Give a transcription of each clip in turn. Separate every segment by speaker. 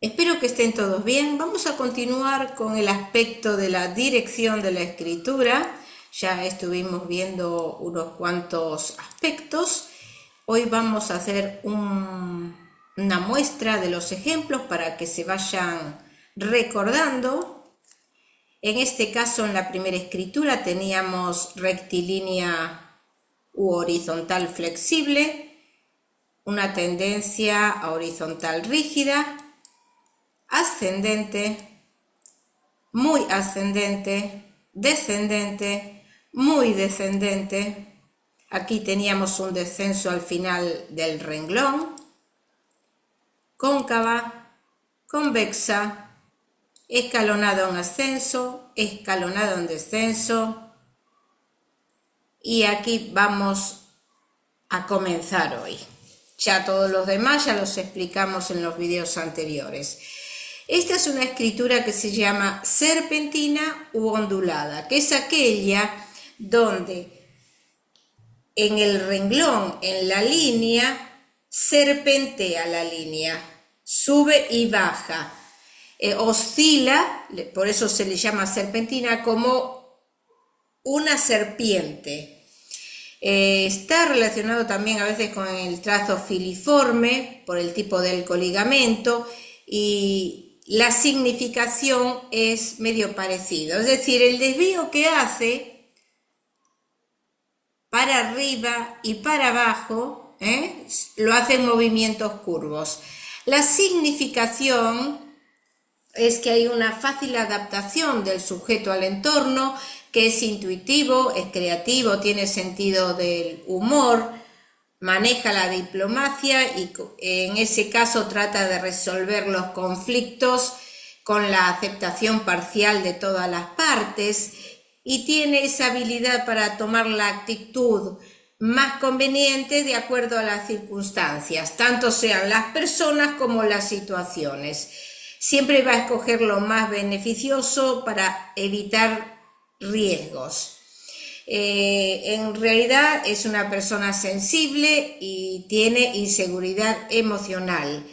Speaker 1: Espero que estén todos bien. Vamos a continuar con el aspecto de la dirección de la escritura. Ya estuvimos viendo unos cuantos aspectos. Hoy vamos a hacer una muestra de los ejemplos para que se vayan recordando. En este caso, en la primera escritura teníamos rectilínea u horizontal flexible, una tendencia a horizontal rígida, ascendente, muy ascendente, descendente, muy descendente. Aquí teníamos un descenso al final del renglón, cóncava, convexa, escalonado en ascenso, escalonado en descenso. Y aquí vamos a comenzar hoy. Ya todos los demás ya los explicamos en los videos anteriores. Esta es una escritura que se llama serpentina u ondulada, que es aquella donde en el renglón, en la línea, serpentea la línea, sube y baja, oscila, por eso se le llama serpentina, como una serpiente. Está relacionado también a veces con el trazo filiforme por el tipo del coligamento, y la significación es medio parecido, es decir, el desvío que hace para arriba y para abajo, lo hace en movimientos curvos. La significación es que hay una fácil adaptación del sujeto al entorno, que es intuitivo, es creativo, tiene sentido del humor, maneja la diplomacia y en ese caso trata de resolver los conflictos con la aceptación parcial de todas las partes y tiene esa habilidad para tomar la actitud más conveniente de acuerdo a las circunstancias, tanto sean las personas como las situaciones. Siempre va a escoger lo más beneficioso para evitar riesgos. En realidad es una persona sensible y tiene inseguridad emocional,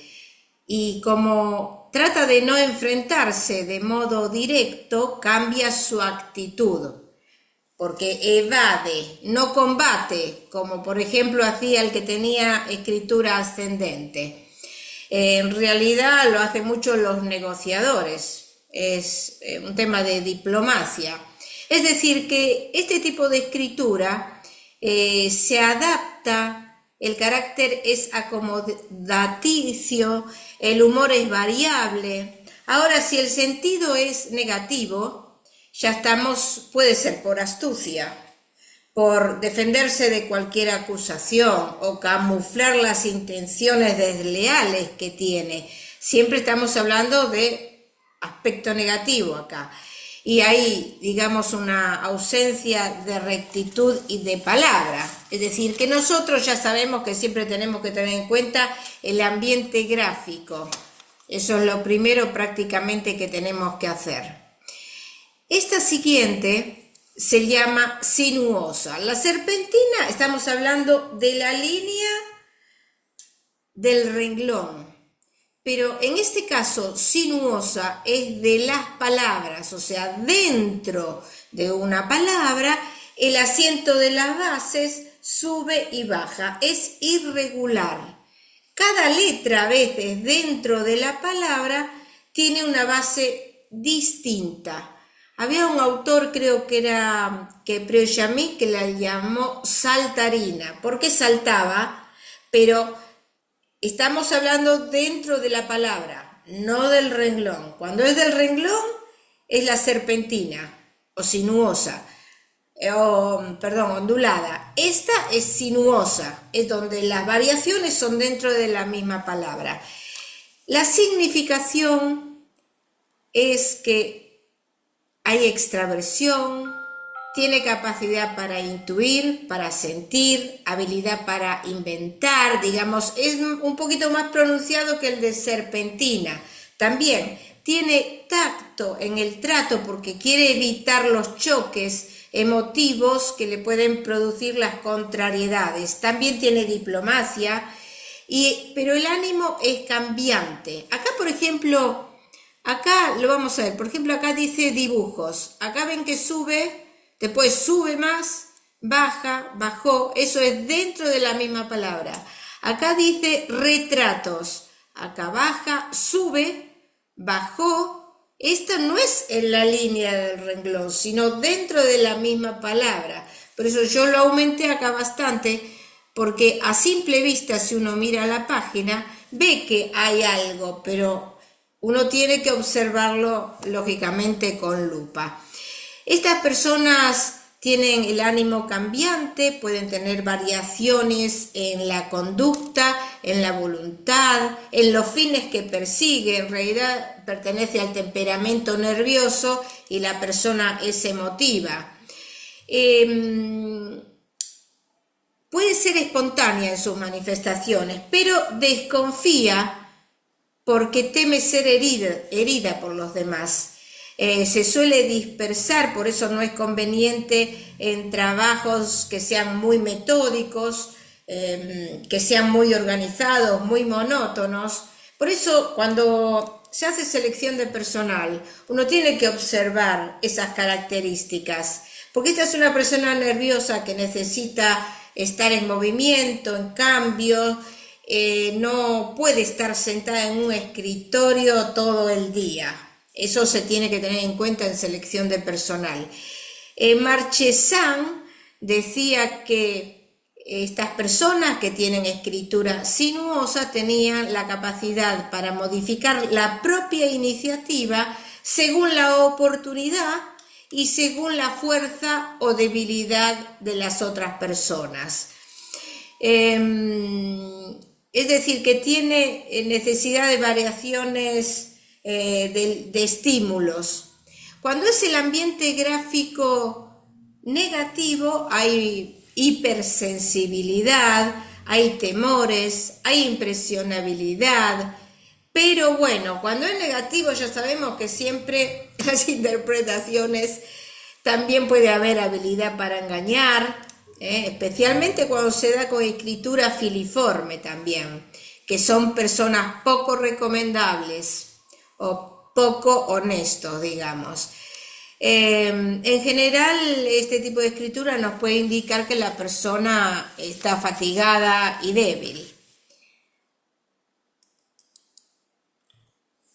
Speaker 1: y como trata de no enfrentarse de modo directo, cambia su actitud, porque evade, no combate, como por ejemplo hacía el que tenía escritura ascendente. En realidad lo hacen mucho los negociadores, es un tema de diplomacia. Es decir, que este tipo de escritura se adapta, el carácter es acomodaticio, el humor es variable. Ahora, si el sentido es negativo, ya estamos, puede ser por astucia, por defenderse de cualquier acusación o camuflar las intenciones desleales que tiene. Siempre estamos hablando de aspecto negativo acá. Y hay, digamos, una ausencia de rectitud y de palabra. Es decir, que nosotros ya sabemos que siempre tenemos que tener en cuenta el ambiente gráfico. Eso es lo primero prácticamente que tenemos que hacer. Esta siguiente se llama sinuosa. La serpentina, estamos hablando de la línea del renglón. Pero en este caso, sinuosa es de las palabras, o sea, dentro de una palabra, el asiento de las bases sube y baja, es irregular. Cada letra a veces dentro de la palabra tiene una base distinta. Había un autor, creo que era Preuillamé, que la llamó saltarina. ¿Por qué saltaba? Pero estamos hablando dentro de la palabra, no del renglón. Cuando es del renglón es la serpentina o sinuosa, ondulada. Esta es sinuosa, es donde las variaciones son dentro de la misma palabra. La significación es que hay extraversión, tiene capacidad para intuir, para sentir, habilidad para inventar, digamos, es un poquito más pronunciado que el de serpentina. También tiene tacto en el trato porque quiere evitar los choques emotivos que le pueden producir las contrariedades. También tiene diplomacia pero el ánimo es cambiante. Acá, por ejemplo, acá lo vamos a ver, por ejemplo, acá dice dibujos. Acá ven que sube, después sube más, baja, bajó, eso es dentro de la misma palabra. Acá dice retratos, acá baja, sube, bajó. Esto no es en la línea del renglón, sino dentro de la misma palabra. Por eso yo lo aumenté acá bastante, porque a simple vista, si uno mira la página, ve que hay algo, pero uno tiene que observarlo lógicamente con lupa. Estas personas tienen el ánimo cambiante, pueden tener variaciones en la conducta, en la voluntad, en los fines que persigue. En realidad pertenece al temperamento nervioso y la persona es emotiva. Puede ser espontánea en sus manifestaciones, pero desconfía porque teme ser herida por los demás. Se suele dispersar, por eso no es conveniente en trabajos que sean muy metódicos, que sean muy organizados, muy monótonos. Por eso cuando se hace selección de personal, uno tiene que observar esas características, porque esta es una persona nerviosa que necesita estar en movimiento, en cambio, no puede estar sentada en un escritorio todo el día. Eso se tiene que tener en cuenta en selección de personal. Marchesán decía que estas personas que tienen escritura sinuosa tenían la capacidad para modificar la propia iniciativa según la oportunidad y según la fuerza o debilidad de las otras personas. Es decir, que tiene necesidad de variaciones de estímulos. Cuando es el ambiente gráfico negativo, hay hipersensibilidad, hay temores, hay impresionabilidad, pero bueno, cuando es negativo ya sabemos que siempre las interpretaciones también puede haber habilidad para engañar, especialmente cuando se da con escritura filiforme también, que son personas poco recomendables o poco honestos, digamos. En general, este tipo de escritura nos puede indicar que la persona está fatigada y débil.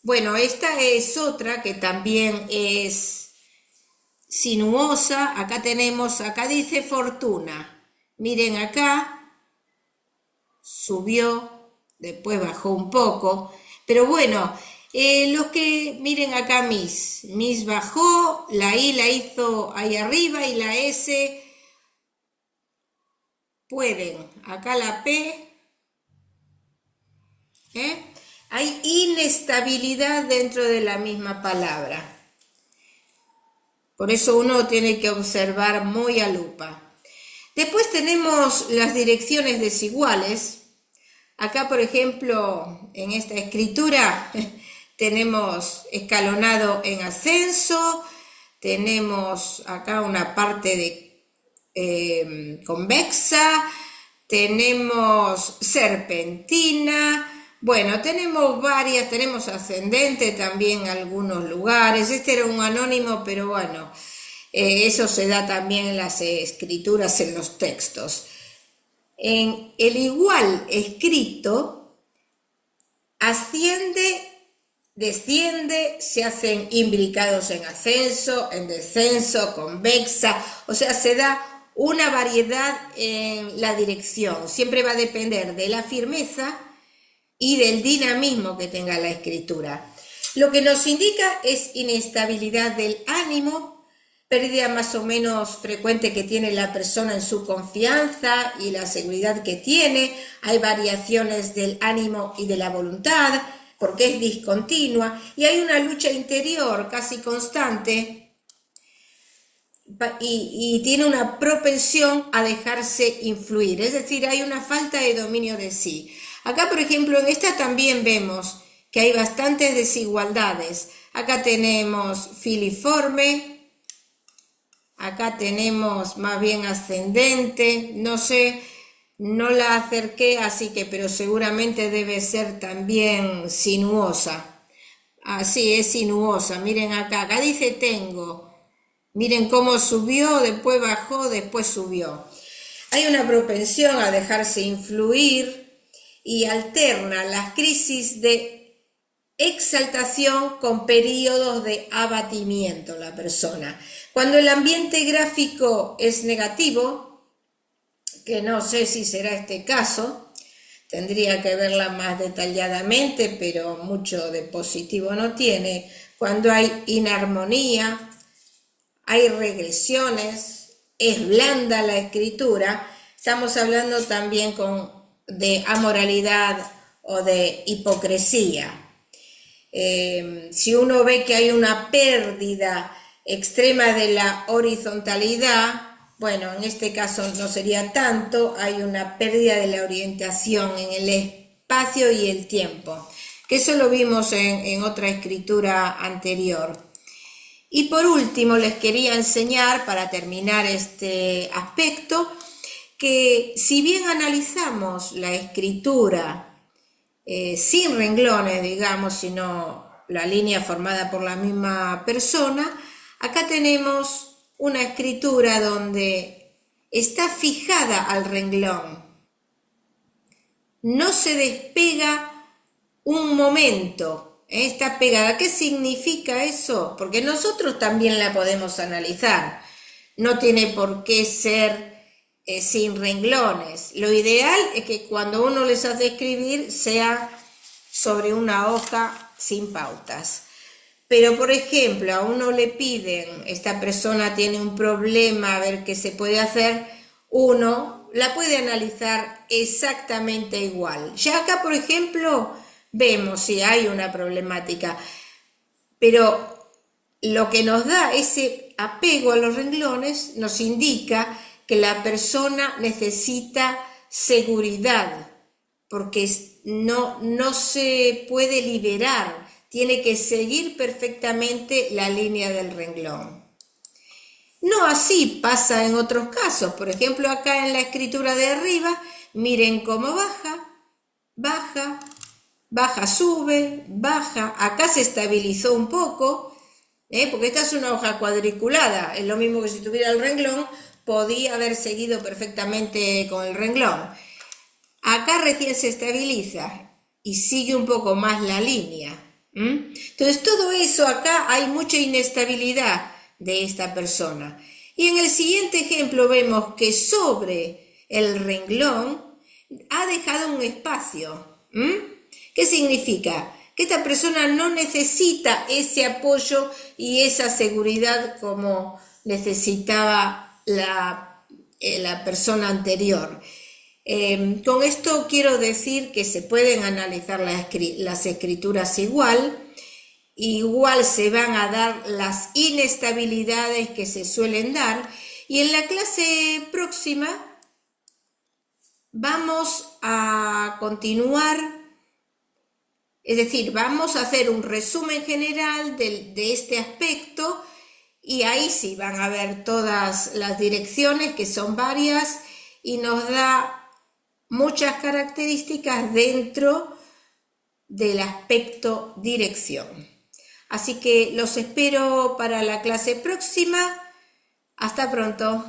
Speaker 1: Bueno, esta es otra que también es sinuosa. Acá dice fortuna. Miren acá, subió, después bajó un poco, pero bueno, los que, miren acá Miss bajó, la I la hizo ahí arriba y la S pueden, acá la P, hay inestabilidad dentro de la misma palabra. Por eso uno tiene que observar muy a lupa. Después tenemos las direcciones desiguales. Acá, por ejemplo, en esta escritura tenemos escalonado en ascenso, tenemos acá una parte de convexa, tenemos serpentina, bueno, tenemos varias, tenemos ascendente también en algunos lugares. Este era un anónimo, pero bueno, eso se da también en las escrituras, en los textos. En el igual escrito, asciende, desciende, se hacen imbricados en ascenso, en descenso, convexa, o sea, se da una variedad en la dirección. Siempre va a depender de la firmeza y del dinamismo que tenga la escritura. Lo que nos indica es inestabilidad del ánimo, pérdida más o menos frecuente que tiene la persona en su confianza y la seguridad que tiene. Hay variaciones del ánimo y de la voluntad, porque es discontinua, y hay una lucha interior casi constante y tiene una propensión a dejarse influir, es decir, hay una falta de dominio de sí. Acá, por ejemplo, en esta también vemos que hay bastantes desigualdades. Acá tenemos filiforme, acá tenemos más bien ascendente, no sé, No la acerqué, así que, pero seguramente debe ser también sinuosa. Así es sinuosa, miren acá, acá dice tengo. Miren cómo subió, después bajó, después subió. Hay una propensión a dejarse influir y alterna las crisis de exaltación con periodos de abatimiento la persona. Cuando el ambiente gráfico es negativo, que no sé si será este caso, tendría que verla más detalladamente, pero mucho de positivo no tiene. Cuando hay inarmonía, hay regresiones, es blanda la escritura, estamos hablando también de amoralidad o de hipocresía. Si uno ve que hay una pérdida extrema de la horizontalidad, bueno, en este caso no sería tanto, hay una pérdida de la orientación en el espacio y el tiempo, que eso lo vimos en otra escritura anterior. Y por último les quería enseñar, para terminar este aspecto, que si bien analizamos la escritura sin renglones, digamos, sino la línea formada por la misma persona, acá tenemos una escritura donde está fijada al renglón, no se despega un momento, está pegada. ¿Qué significa eso? Porque nosotros también la podemos analizar, no tiene por qué ser sin renglones. Lo ideal es que cuando uno les hace escribir sea sobre una hoja sin pautas. Pero, por ejemplo, a uno le piden, esta persona tiene un problema, a ver qué se puede hacer, uno la puede analizar exactamente igual. Ya acá, por ejemplo, vemos si hay una problemática, pero lo que nos da ese apego a los renglones nos indica que la persona necesita seguridad, porque no se puede liberar, tiene que seguir perfectamente la línea del renglón. No así pasa en otros casos, por ejemplo acá en la escritura de arriba, miren cómo baja, baja, baja, sube, baja, acá se estabilizó un poco, porque esta es una hoja cuadriculada, es lo mismo que si tuviera el renglón, podía haber seguido perfectamente con el renglón. Acá recién se estabiliza y sigue un poco más la línea. Entonces todo eso acá hay mucha inestabilidad de esta persona. Y en el siguiente ejemplo vemos que sobre el renglón ha dejado un espacio. ¿Qué significa? Que esta persona no necesita ese apoyo y esa seguridad como necesitaba la persona anterior. Con esto quiero decir que se pueden analizar las escrituras igual se van a dar las inestabilidades que se suelen dar, y en la clase próxima vamos a continuar, es decir, vamos a hacer un resumen general de este aspecto, y ahí sí van a ver todas las direcciones, que son varias, y nos da muchas características dentro del aspecto dirección. Así que los espero para la clase próxima. Hasta pronto.